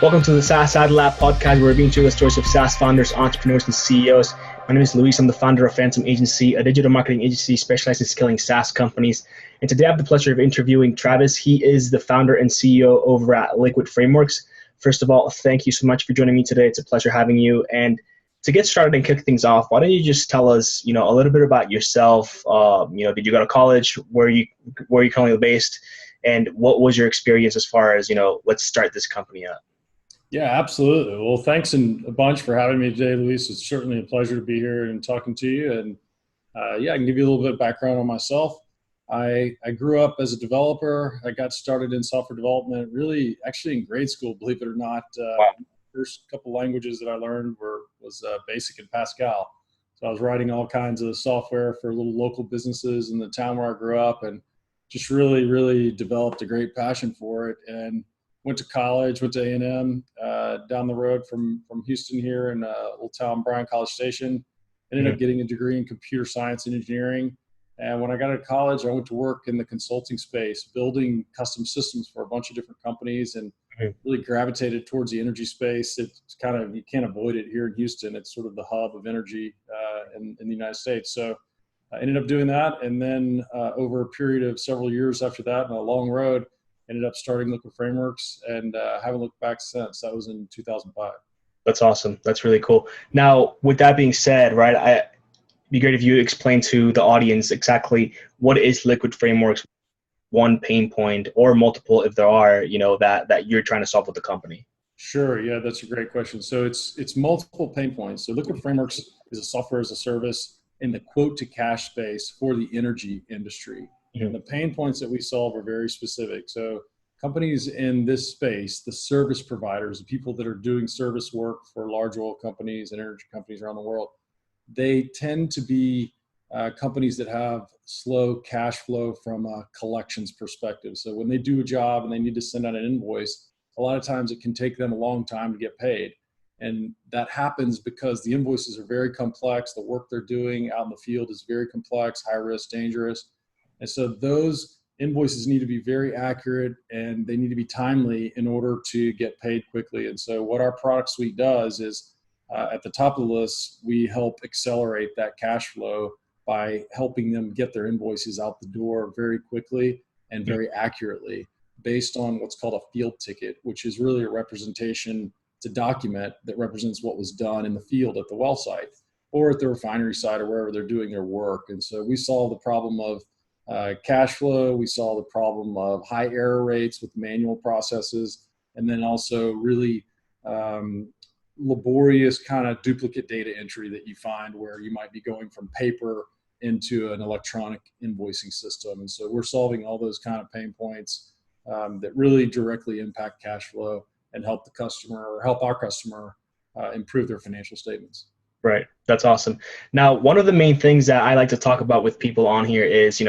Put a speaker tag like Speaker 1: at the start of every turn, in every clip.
Speaker 1: Welcome to the SaaS AdLab podcast, where we're being through the stories of SaaS founders, entrepreneurs, and CEOs. My name is Luis. I'm the founder of Fantom Agency, a digital marketing agency specialized in scaling SaaS companies. And today I have the pleasure of interviewing Travis. He is the founder and CEO over at Liquid Frameworks. First of all, thank you so much for joining me today. It's a pleasure having you. And to get started and kick things off, why don't you just tell us, a little bit about yourself? Did you go to college? Where are you currently based? And what was your experience as far as, let's start this company up?
Speaker 2: Yeah, absolutely. Well, thanks a bunch for having me today, Luis. It's certainly a pleasure to be here and talking to you. And I can give you a little bit of background on myself. I grew up as a developer. I got started in software development actually in grade school, believe it or not.
Speaker 1: Wow.
Speaker 2: First couple languages that I learned was BASIC and Pascal. So I was writing all kinds of software for little local businesses in the town where I grew up, and just really developed a great passion for it. And went to college, went to A&M down the road from Houston here in a little town, Bryan College Station. Ended up getting a degree in computer science and engineering. And when I got out of college, I went to work in the consulting space, building custom systems for a bunch of different companies, and really gravitated towards the energy space. It's kind of, you can't avoid it here in Houston. It's sort of the hub of energy in the United States. So I ended up doing that. And then over a period of several years after that, on a long road, ended up starting Liquid Frameworks, and haven't looked back since. That was in 2005.
Speaker 1: That's awesome. That's really cool. Now, with that being said, right, it'd be great if you explain to the audience exactly what is Liquid Frameworks, one pain point or multiple if there are, that you're trying to solve with the company.
Speaker 2: Sure. Yeah, that's a great question. So it's multiple pain points. So Liquid Frameworks is a software as a service in the quote to cash space for the energy industry. And the pain points that we solve are very specific. So companies in this space, the service providers, the people that are doing service work for large oil companies and energy companies around the world, they tend to be companies that have slow cash flow from a collections perspective. So when they do a job and they need to send out an invoice, a lot of times it can take them a long time to get paid. And that happens because the invoices are very complex. The work they're doing out in the field is very complex, high risk, dangerous. And so those invoices need to be very accurate, and they need to be timely in order to get paid quickly. And so what our product suite does is at the top of the list, we help accelerate that cash flow by helping them get their invoices out the door very quickly and very accurately based on what's called a field ticket, which is really a representation. It's a document that represents what was done in the field at the well site or at the refinery site or wherever they're doing their work. And so we solve the problem of cash flow. We solve the problem of high error rates with manual processes, and then also really laborious kind of duplicate data entry that you find where you might be going from paper into an electronic invoicing system. And so we're solving all those kind of pain points that really directly impact cash flow and help the customer or help our customer improve their financial statements.
Speaker 1: Right. That's awesome. Now, one of the main things that I like to talk about with people on here is,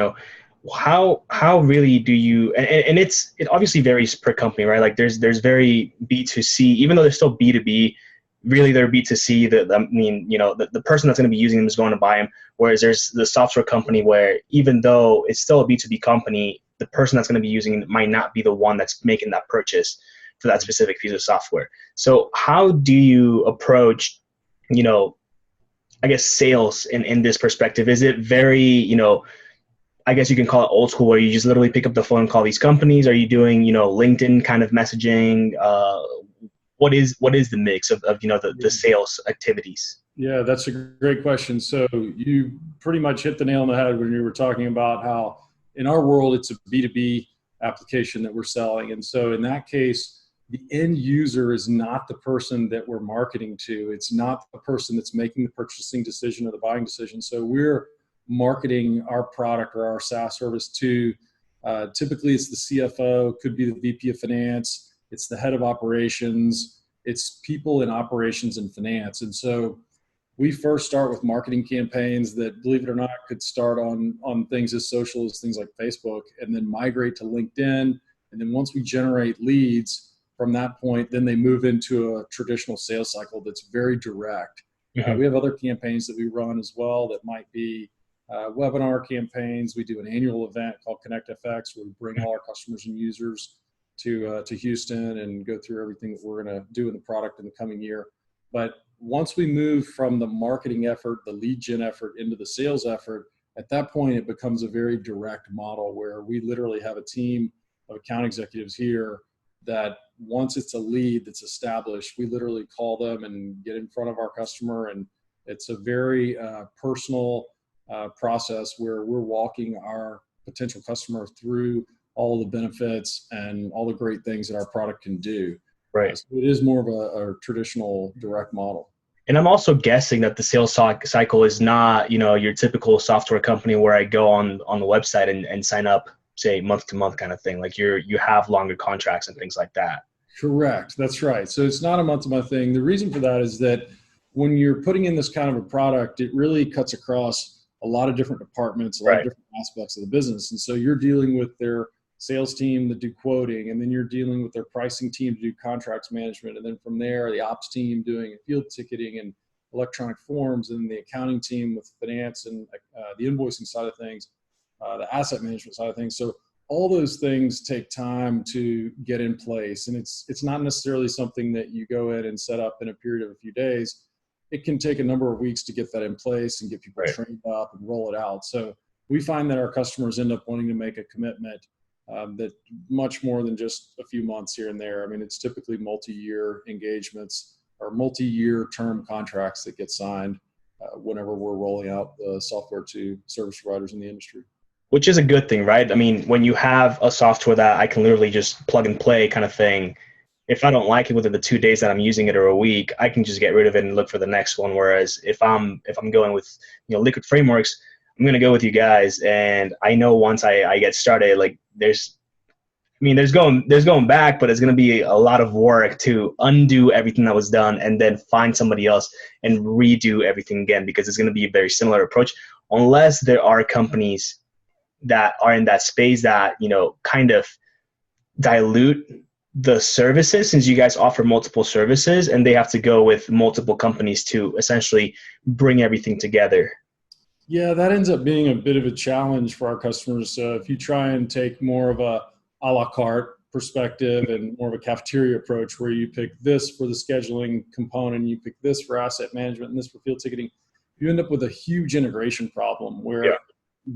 Speaker 1: how really do you, and it obviously varies per company, right? Like there's very B2C, even though there's still B2B, really they're B2C. The person that's going to be using them is going to buy them. Whereas there's the software company where even though it's still a B2B company, the person that's going to be using it might not be the one that's making that purchase for that specific piece of software. So how do you approach, I guess, sales in this perspective? Is it very, I guess you can call it old school, where you just literally pick up the phone and call these companies? Are you doing, LinkedIn kind of messaging? What is the mix of the sales activities?
Speaker 2: Yeah, that's a great question. So you pretty much hit the nail on the head when you were talking about how in our world, it's a B2B application that we're selling. And so in that case, the end user is not the person that we're marketing to. It's not the person that's making the purchasing decision or the buying decision. So we're marketing our product or our SaaS service to, typically it's the CFO, could be the VP of finance, it's the head of operations, it's people in operations and finance. And so we first start with marketing campaigns that, believe it or not, could start on things as social as things like Facebook, and then migrate to LinkedIn. And then once we generate leads, from that point, then they move into a traditional sales cycle that's very direct. We have other campaigns that we run as well that might be webinar campaigns. We do an annual event called Connect FX where we bring all our customers and users to Houston and go through everything that we're going to do in the product in the coming year. But once we move from the marketing effort, the lead gen effort into the sales effort, at that point, it becomes a very direct model where we literally have a team of account executives here that once it's a lead that's established, we literally call them and get in front of our customer. And it's a very personal process where we're walking our potential customer through all the benefits and all the great things that our product can do.
Speaker 1: Right.
Speaker 2: So it is more of a traditional direct model.
Speaker 1: And I'm also guessing that the sales cycle is not, your typical software company where I go on the website and sign up, say month to month kind of thing. Like you have longer contracts and things like that.
Speaker 2: Correct. That's right. So it's not a month to month thing. The reason for that is that when you're putting in this kind of a product, it really cuts across a lot of different departments, a lot of different aspects of the business. And so you're dealing with their sales team that do quoting, and then you're dealing with their pricing team to do contracts management. And then from there, the ops team doing field ticketing and electronic forms, and the accounting team with finance and the invoicing side of things, the asset management side of things. So all those things take time to get in place. And it's not necessarily something that you go in and set up in a period of a few days. It can take a number of weeks to get that in place and get people trained up and roll it out. So we find that our customers end up wanting to make a commitment that much more than just a few months here and there. I mean, it's typically multi-year engagements or multi-year term contracts that get signed whenever we're rolling out the software to service providers in the industry.
Speaker 1: Which is a good thing, right? I mean, when you have a software that I can literally just plug and play kind of thing, if I don't like it within the 2 days that I'm using it or a week, I can just get rid of it and look for the next one. Whereas if I'm going with Liquid Frameworks, I'm going to go with you guys, and I know once I get started, like there's going back, but it's going to be a lot of work to undo everything that was done and then find somebody else and redo everything again, because it's going to be a very similar approach, unless there are companies that are in that space that, kind of dilute the services, since you guys offer multiple services and they have to go with multiple companies to essentially bring everything together.
Speaker 2: Yeah, that ends up being a bit of a challenge for our customers. So if you try and take more of a la carte perspective and more of a cafeteria approach where you pick this for the scheduling component, you pick this for asset management and this for field ticketing, you end up with a huge integration problem where you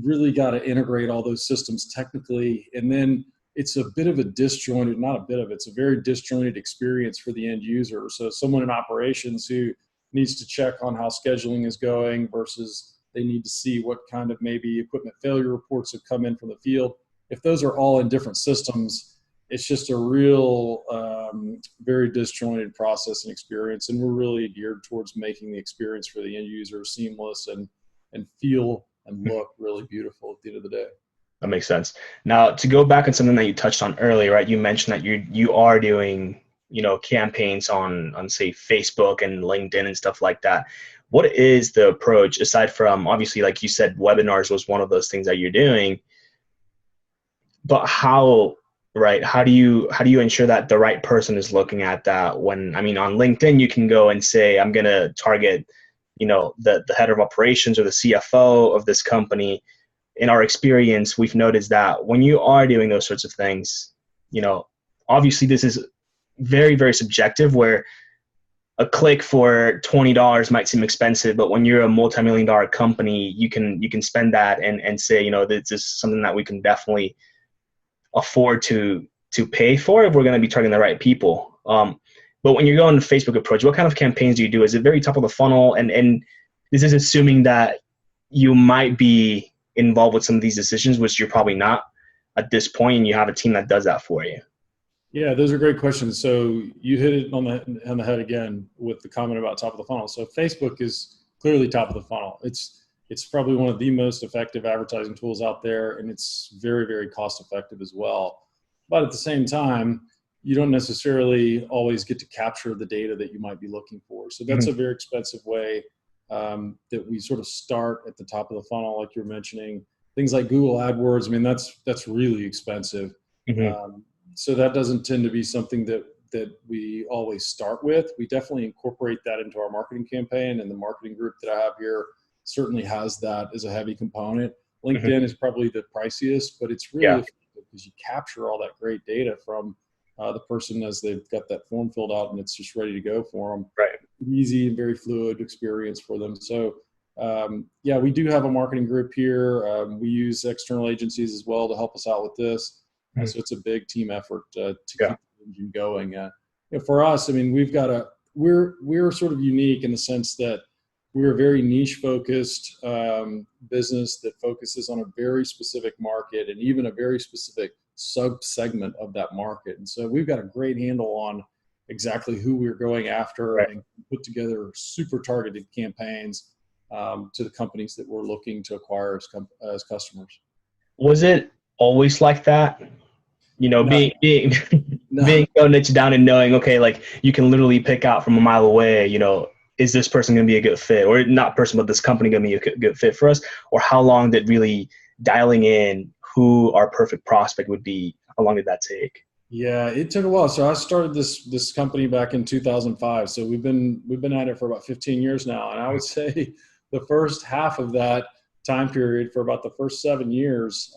Speaker 2: really got to integrate all those systems technically. And then it's a bit of a disjointed, not a bit of, it's a very disjointed experience for the end user. So someone in operations who needs to check on how scheduling is going versus they need to see what kind of maybe equipment failure reports have come in from the field. If those are all in different systems, it's just a real, very disjointed process and experience. And we're really geared towards making the experience for the end user seamless and feel and look really beautiful at the end of the day.
Speaker 1: That makes sense. Now, to go back on something that you touched on earlier, right? You mentioned that you are doing, campaigns on say Facebook and LinkedIn and stuff like that. What is the approach, aside from, obviously, like you said, webinars was one of those things that you're doing, but how do you ensure that the right person is looking at that? When, on LinkedIn, you can go and say, I'm going to target, the head of operations or the CFO of this company. In our experience, we've noticed that when you are doing those sorts of things, obviously this is very, very subjective, where a click for $20 might seem expensive, but when you're a multi-million-dollar company, you can spend that and say, this is something that we can definitely afford to pay for if we're going to be targeting the right people. But when you're going to Facebook approach, what kind of campaigns do you do? Is it very top of the funnel? And this is assuming that you might be involved with some of these decisions, which you're probably not at this point, and you have a team that does that for you.
Speaker 2: Yeah, those are great questions. So you hit it on the head again with the comment about top of the funnel. So Facebook is clearly top of the funnel. It's probably one of the most effective advertising tools out there, and it's very, very cost effective as well. But at the same time, you don't necessarily always get to capture the data that you might be looking for. So that's a very expensive way that we sort of start at the top of the funnel, like you're mentioning. Things like Google AdWords, that's really expensive. So that doesn't tend to be something that we always start with. We definitely incorporate that into our marketing campaign, and the marketing group that I have here certainly has that as a heavy component. LinkedIn is probably the priciest, but it's really effective because you capture all that great data from the person as they've got that form filled out and it's just ready to go for them.
Speaker 1: Right.
Speaker 2: Easy and very fluid experience for them. So yeah, we do have a marketing group here. We use external agencies as well to help us out with this. So it's a big team effort to keep the engine going. For us, I mean, we're sort of unique in the sense that we're a very niche focused business that focuses on a very specific market and even a very specific sub segment of that market. And so we've got a great handle on exactly who we're going after and put together super targeted campaigns to the companies that we're looking to acquire as customers. Was
Speaker 1: it always like that? No. being so niche down and knowing, okay, like you can literally pick out from a mile away, is this person going to be a good fit, or not person, but this company going to be a good fit for us? Or how long did really dialing in who our perfect prospect would be, how long did that take?
Speaker 2: Yeah, it took a while. So I started this company back in 2005. So we've been at it for about 15 years now. And I would say the first half of that time period, for about the first 7 years,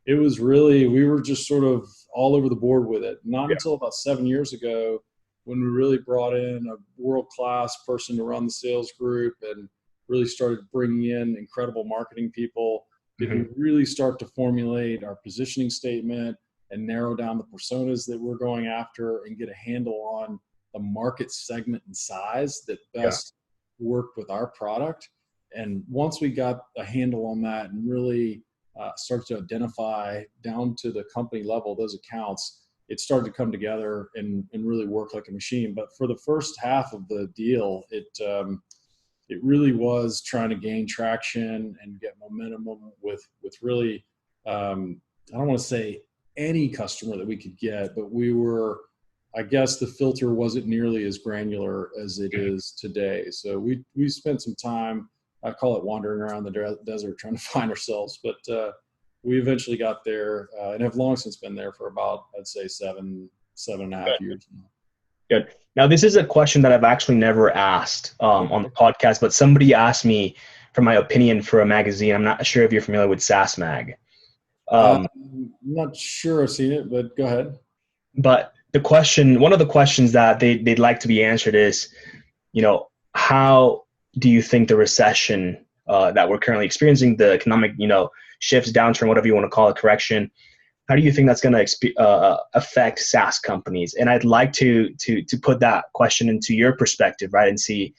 Speaker 2: it was really, we were just sort of all over the board with it. Not until about 7 years ago when we really brought in a world-class person to run the sales group and really started bringing in incredible marketing people, did we really start to formulate our positioning statement and narrow down the personas that we're going after and get a handle on the market segment and size that best worked with our product. And once we got a handle on that and really started to identify down to the company level those accounts, it started to come together and really work like a machine. But for the first half of the deal, it really was trying to gain traction and get momentum with really, I don't want to say any customer that we could get, but we were, I guess the filter wasn't nearly as granular as it is today. So we spent some time, I call it wandering around the desert trying to find ourselves, but we eventually got there and have long since been there for about, I'd say 7.5 years now.
Speaker 1: Good. Now, this is a question that I've actually never asked on the podcast, but somebody asked me for my opinion for a magazine. I'm not sure if you're familiar with SaaS Mag.
Speaker 2: I'm not sure I've seen it, but go ahead.
Speaker 1: But one of the questions that they'd like to be answered is, how do you think the recession that we're currently experiencing, the economic, shifts, downturn, whatever you want to call it, correction, how do you think that's going to affect SaaS companies? And I'd like to put that question into your perspective, right, and see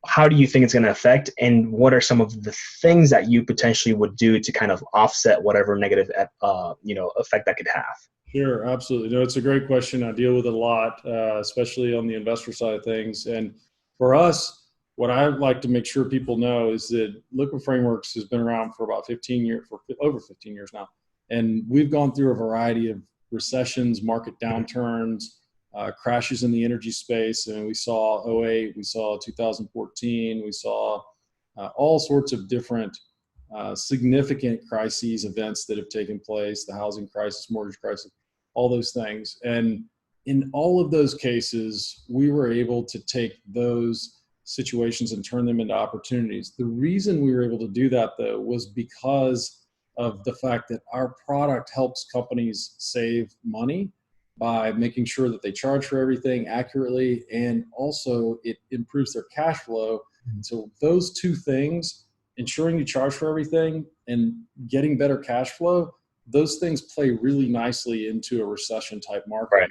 Speaker 1: how do you think it's going to affect, and what are some of the things that you potentially would do to kind of offset whatever negative, effect that could have?
Speaker 2: Sure, absolutely. No, it's a great question. I deal with it a lot, especially on the investor side of things. And for us, what I like to make sure people know is that Liquid Frameworks has been around for about over 15 years now. And we've gone through a variety of recessions, market downturns, crashes in the energy space. And we saw 2008, we saw 2014, we saw all sorts of different significant crises, events that have taken place, the housing crisis, mortgage crisis, all those things. And in all of those cases, we were able to take those situations and turn them into opportunities. The reason we were able to do that, though, was because of the fact that our product helps companies save money by making sure that they charge for everything accurately, and also it improves their cash flow. And so those two things, ensuring you charge for everything and getting better cash flow, those things play really nicely into a recession type market.
Speaker 1: Right.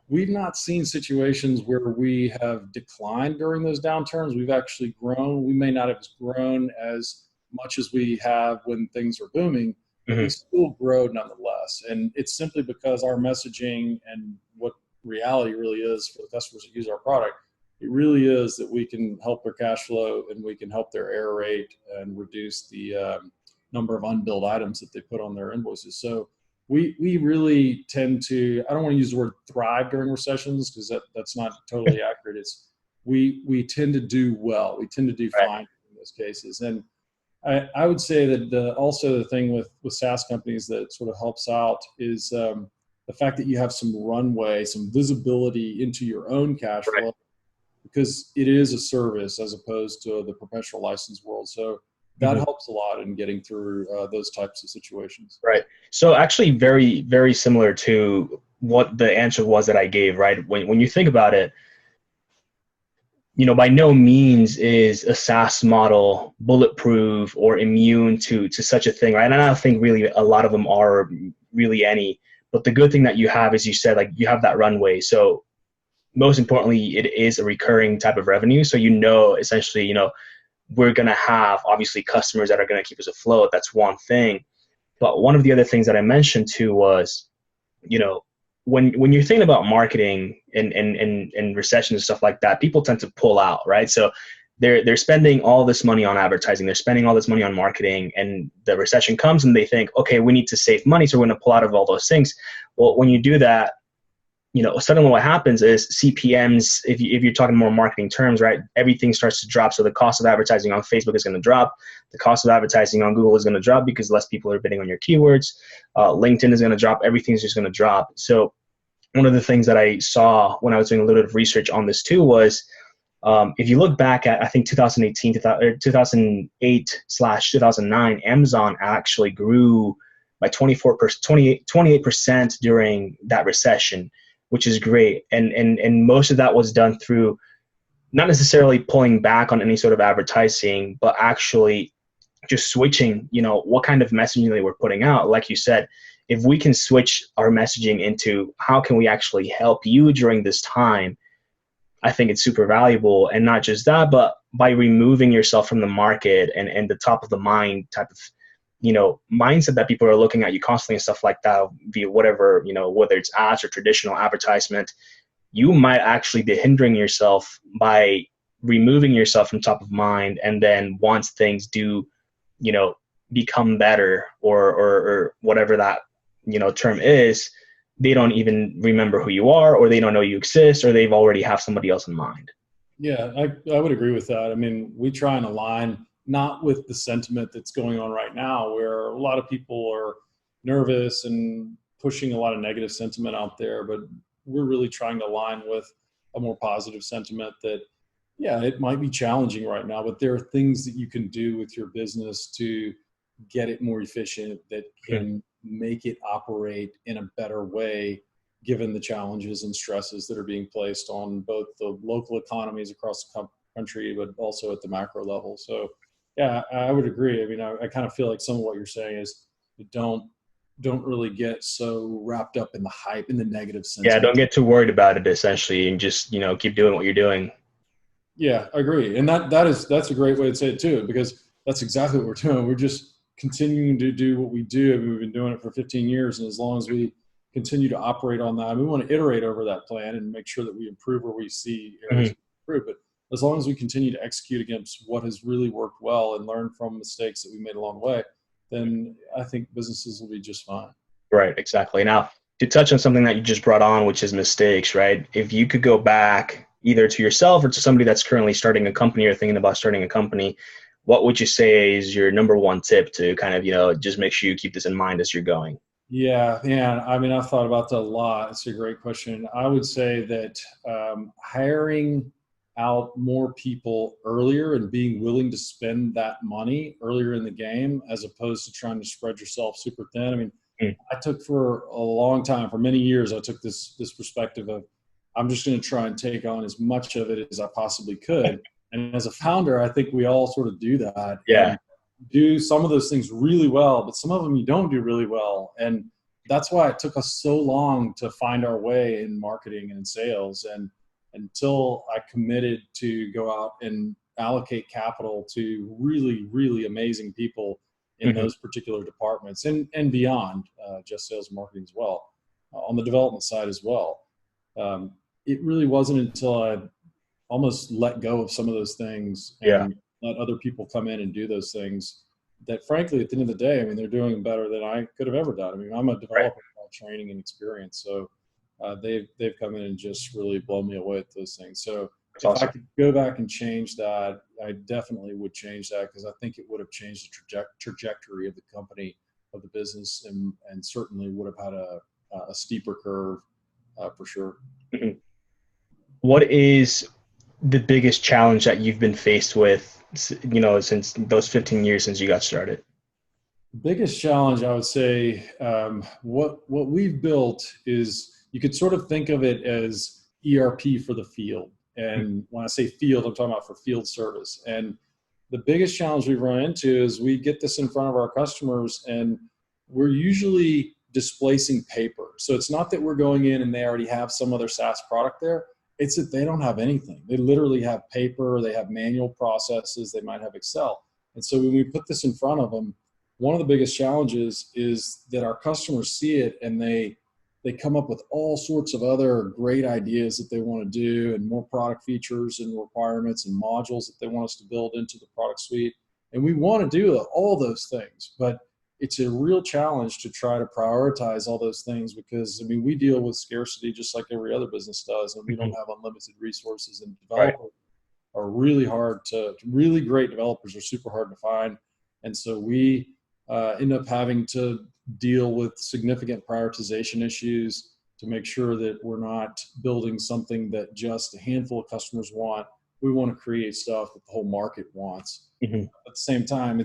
Speaker 2: We've not seen situations where we have declined during those downturns. We've actually grown. We may not have grown as much as we have when things are booming, but we still grow nonetheless. And it's simply because our messaging and what reality really is for the customers that use our product, it really is that we can help their cash flow and we can help their error rate and reduce the number of unbilled items that they put on their invoices. So we really tend to, I don't want to use the word thrive during recessions because that's not totally accurate. It's we tend to do well. We tend to do fine in those cases. And I would say that also the thing with SaaS companies that sort of helps out is the fact that you have some runway, some visibility into your own cash flow, because it is a service as opposed to the perpetual license world. So that helps a lot in getting through those types of situations.
Speaker 1: Right. So actually very, very similar to what the answer was that I gave, right? When you think about it, by no means is a SaaS model bulletproof or immune to such a thing, right? And I don't think really a lot of them are really any. But the good thing that you have is, you said, like, you have that runway. So most importantly, it is a recurring type of revenue. So essentially, we're gonna have obviously customers that are gonna keep us afloat. That's one thing. But one of the other things that I mentioned too was, when you're thinking about marketing and recession and stuff like that, people tend to pull out, right? So they're spending all this money on advertising, they're spending all this money on marketing, and the recession comes and they think, okay, we need to save money, so we're going to pull out of all those things. Well, when you do that, suddenly what happens is CPMs, if you're talking more marketing terms, right, everything starts to drop. So the cost of advertising on Facebook is going to drop. The cost of advertising on Google is going to drop because less people are bidding on your keywords. LinkedIn is going to drop. Everything's just going to drop. So one of the things that I saw when I was doing a little bit of research on this too was, if you look back at, I think 2018, 2008/2009, Amazon actually grew by 28% during that recession, which is great. And most of that was done through not necessarily pulling back on any sort of advertising, but actually just switching, what kind of messaging they were putting out. Like you said, if we can switch our messaging into how can we actually help you during this time, I think it's super valuable. And not just that, but by removing yourself from the market and the top of the mind type of, mindset that people are looking at you constantly and stuff like that via whatever, whether it's ads or traditional advertisement, you might actually be hindering yourself by removing yourself from top of mind. And then once things do, become better or whatever that, term is, they don't even remember who you are, or they don't know you exist, or they've already have somebody else in mind.
Speaker 2: Yeah, I would agree with that. I mean, we try and align not with the sentiment that's going on right now, where a lot of people are nervous and pushing a lot of negative sentiment out there, but we're really trying to align with a more positive sentiment that, yeah, it might be challenging right now, but there are things that you can do with your business to get it more efficient, that can make it operate in a better way, given the challenges and stresses that are being placed on both the local economies across the country, but also at the macro level. So yeah, I would agree. I mean, I kind of feel like some of what you're saying is, don't really get so wrapped up in the hype, in the negative sense.
Speaker 1: Yeah, don't get too worried about it, essentially, and just, keep doing what you're doing.
Speaker 2: Yeah, I agree. And that's a great way to say it too, because that's exactly what we're doing. We're just continuing to do what we do. I mean, we've been doing it for 15 years. And as long as we continue to operate on that, we want to iterate over that plan and make sure that we improve where we see areas to improve. But as long as we continue to execute against what has really worked well and learn from mistakes that we made along the way, then I think businesses will be just fine.
Speaker 1: Right, exactly. Now, to touch on something that you just brought on, which is mistakes, right? If you could go back either to yourself or to somebody that's currently starting a company or thinking about starting a company, what would you say is your number one tip to kind of, just make sure you keep this in mind as you're going?
Speaker 2: Yeah. I mean, I've thought about that a lot. It's a great question. I would say that hiring out more people earlier and being willing to spend that money earlier in the game, as opposed to trying to spread yourself super thin. I mean, I took for a long time, for many years, I took this perspective of, I'm just going to try and take on as much of it as I possibly could. And as a founder, I think we all sort of do that.
Speaker 1: Yeah.
Speaker 2: Do some of those things really well, but some of them you don't do really well. And that's why it took us so long to find our way in marketing and in sales. And until I committed to go out and allocate capital to really, really amazing people in those particular departments and beyond, just sales and marketing as well, on the development side as well. It really wasn't until I almost let go of some of those things and let other people come in and do those things that, frankly, at the end of the day, I mean, they're doing better than I could have ever done. I mean, I'm a developer by training and experience. So they've come in and just really blown me away with those things. So if I could go back and change that, I definitely would change that, because I think it would have changed the trajectory of the company, of the business, and certainly would have had a steeper curve for sure.
Speaker 1: What is the biggest challenge that you've been faced with, since those 15 years since you got started?
Speaker 2: The biggest challenge, I would say, what we've built is you could sort of think of it as ERP for the field. And when I say field, I'm talking about for field service. And the biggest challenge we run into is we get this in front of our customers and we're usually displacing paper. So it's not that we're going in and they already have some other SaaS product there. It's that they don't have anything. They literally have paper, they have manual processes, they might have Excel. And so when we put this in front of them, one of the biggest challenges is that our customers see it and they come up with all sorts of other great ideas that they want to do and more product features and requirements and modules that they want us to build into the product suite. And we want to do all those things, but it's a real challenge to try to prioritize all those things because, I mean, we deal with scarcity just like every other business does, and we don't have unlimited resources, and developers are really really great developers are super hard to find. And so we end up having to deal with significant prioritization issues to make sure that we're not building something that just a handful of customers want. We want to create stuff that the whole market wants. At the same time,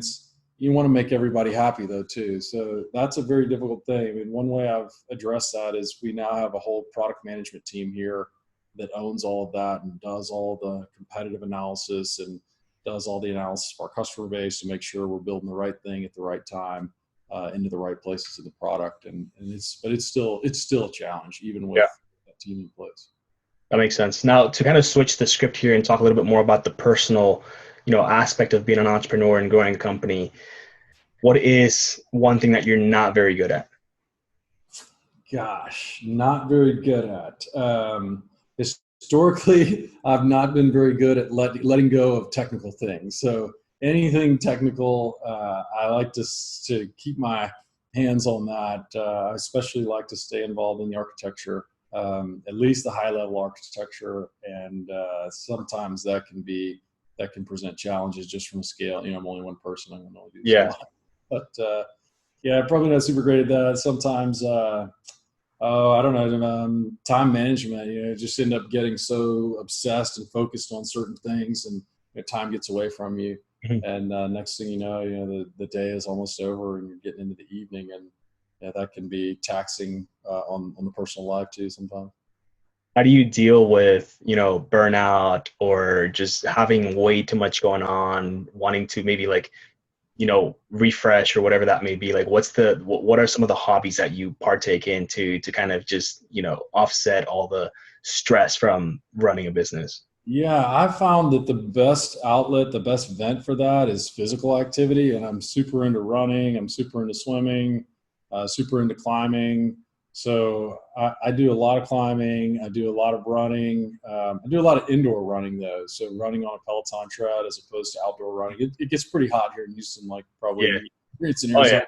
Speaker 2: you want to make everybody happy though too. So that's a very difficult thing. I mean, one way I've addressed that is we now have a whole product management team here that owns all of that and does all the competitive analysis and does all the analysis of our customer base to make sure we're building the right thing at the right time into the right places of the product. And it's still a challenge even with that team in place.
Speaker 1: That makes sense. Now to kind of switch the script here and talk a little bit more about the personal, aspect of being an entrepreneur and growing a company. What is one thing that you're not very good at?
Speaker 2: Gosh, not very good at. Historically, I've not been very good at letting go of technical things. So anything technical, I like to keep my hands on that. I especially like to stay involved in the architecture, at least the high level architecture. And sometimes that can present challenges just from a scale. I'm only one person. I can only do this a lot. But probably not super great at that. Sometimes, I don't know, time management, just end up getting so obsessed and focused on certain things and time gets away from you. And next thing you know, the day is almost over and you're getting into the evening, and that can be taxing on the personal life too sometimes.
Speaker 1: How do you deal with, burnout or just having way too much going on, wanting to maybe refresh or whatever that may be? Like, what are some of the hobbies that you partake in to kind of just, offset all the stress from running a business?
Speaker 2: Yeah, I've found that the best outlet, the best vent for that is physical activity. And I'm super into running. I'm super into swimming, super into climbing. So I do a lot of climbing. I do a lot of running. I do a lot of indoor running though. So running on a Peloton tread as opposed to outdoor running. It gets pretty hot here in Houston, like probably it's in Arizona.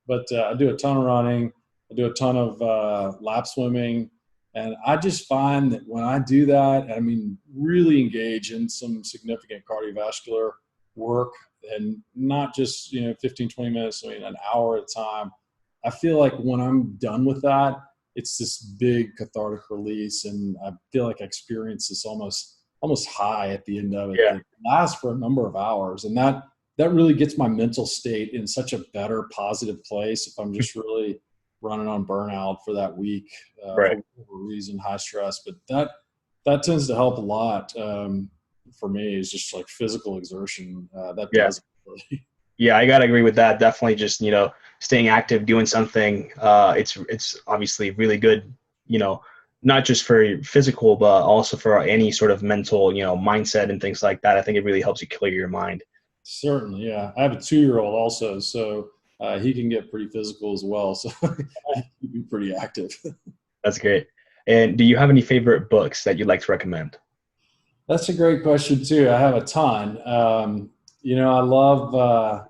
Speaker 2: But I do a ton of running. I do a ton of lap swimming. And I just find that when I do that, I mean, really engage in some significant cardiovascular work and not just, 15, 20 minutes, I mean, an hour at a time. I feel like when I'm done with that, it's this big cathartic release. And I feel like I experience this almost high at the end of it.
Speaker 1: Yeah.
Speaker 2: It lasts for a number of hours. And that really gets my mental state in such a better, positive place if I'm just really running on burnout for that week, for whatever reason, high stress. But that tends to help a lot for me, is just like physical exertion. Does really.
Speaker 1: Yeah, I gotta agree with that. Definitely just, staying active, doing something. It's obviously really good, not just for physical, but also for any sort of mental, mindset and things like that. I think it really helps you clear your mind.
Speaker 2: Certainly, yeah. I have a 2-year-old also, so he can get pretty physical as well. So he can be pretty active.
Speaker 1: That's great. And do you have any favorite books that you'd like to recommend?
Speaker 2: That's a great question too. I have a ton. I love,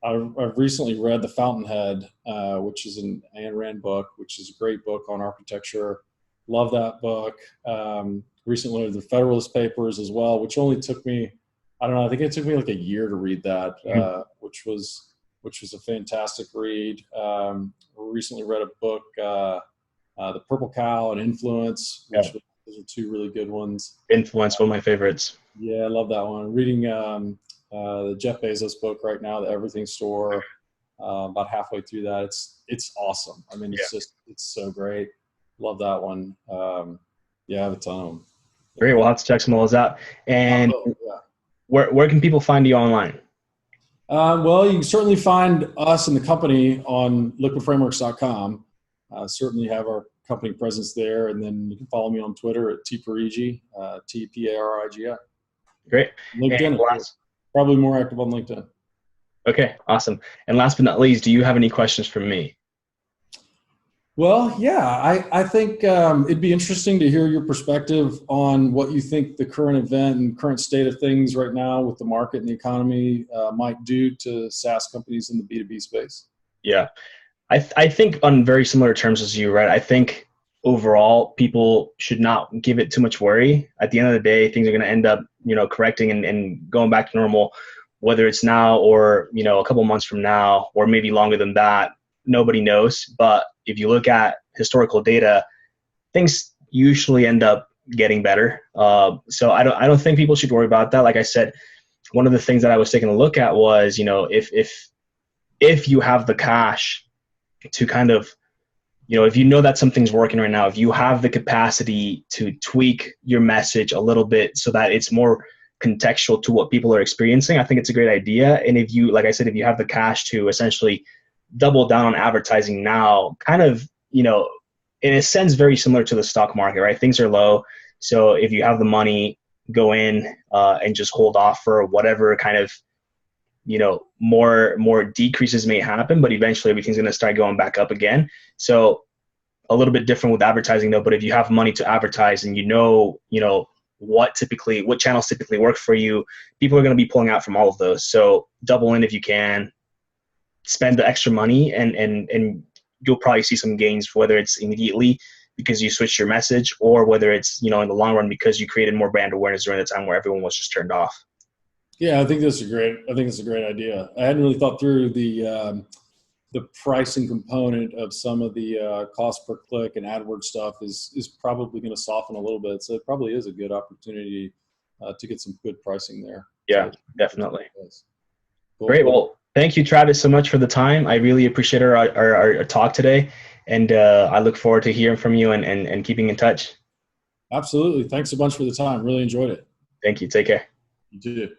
Speaker 2: I've recently read The Fountainhead, which is an Ayn Rand book, which is a great book on architecture. Love that book. Recently read The Federalist Papers as well, which only took me, I don't know, I think it took me like a year to read that, which was a fantastic read. Recently read a book, The Purple Cow and Influence, which those are two really good ones.
Speaker 1: Influence, one of my favorites.
Speaker 2: Yeah, I love that one. Reading the Jeff Bezos book right now, The Everything Store, about halfway through that. It's awesome. I mean, it's so great. Love that one. Yeah, I have a ton of them.
Speaker 1: Great. We'll have to check some of those out. And
Speaker 2: Yeah.
Speaker 1: where can people find you online?
Speaker 2: Well, you can certainly find us and the company on liquidframeworks.com. Certainly have our company presence there. And then you can follow me on Twitter at tparigi, T-P-A-R-I-G-I.
Speaker 1: Great.
Speaker 2: LinkedIn, probably more active on LinkedIn.
Speaker 1: Okay, awesome. And last but not least, do you have any questions for me?
Speaker 2: Well, yeah, I think it'd be interesting to hear your perspective on what you think the current event and current state of things right now with the market and the economy might do to SaaS companies in the B2B space.
Speaker 1: Yeah, I think on very similar terms as you, right? I think overall people should not give it too much worry. At the end of the day, things are going to end up, correcting and going back to normal, whether it's now or, a couple months from now, or maybe longer than that. Nobody knows. But if you look at historical data, things usually end up getting better. So I don't think people should worry about that. Like I said, one of the things that I was taking a look at was, if you have the cash to kind of, if you know that something's working right now, if you have the capacity to tweak your message a little bit so that it's more contextual to what people are experiencing, I think it's a great idea. And if you, like I said, if you have the cash to essentially double down on advertising now, kind of, in a sense, very similar to the stock market, right? Things are low. So if you have the money, go in and just hold off for whatever kind of, more decreases may happen, but eventually everything's going to start going back up again. So a little bit different with advertising though, but if you have money to advertise and what channels typically work for you, people are going to be pulling out from all of those. So double in if you can, spend the extra money, and you'll probably see some gains, whether it's immediately because you switched your message, or whether it's, in the long run because you created more brand awareness during the time where everyone was just turned off.
Speaker 2: Yeah, I think it's a great idea. I hadn't really thought through the pricing component of some of the cost per click and AdWords stuff is probably going to soften a little bit. So it probably is a good opportunity to get some good pricing there.
Speaker 1: Yeah, definitely.
Speaker 2: Cool.
Speaker 1: Great. Well, thank you, Travis, so much for the time. I really appreciate our talk today. And I look forward to hearing from you and keeping in touch.
Speaker 2: Absolutely. Thanks a bunch for the time. Really enjoyed it.
Speaker 1: Thank you. Take care.
Speaker 2: You too.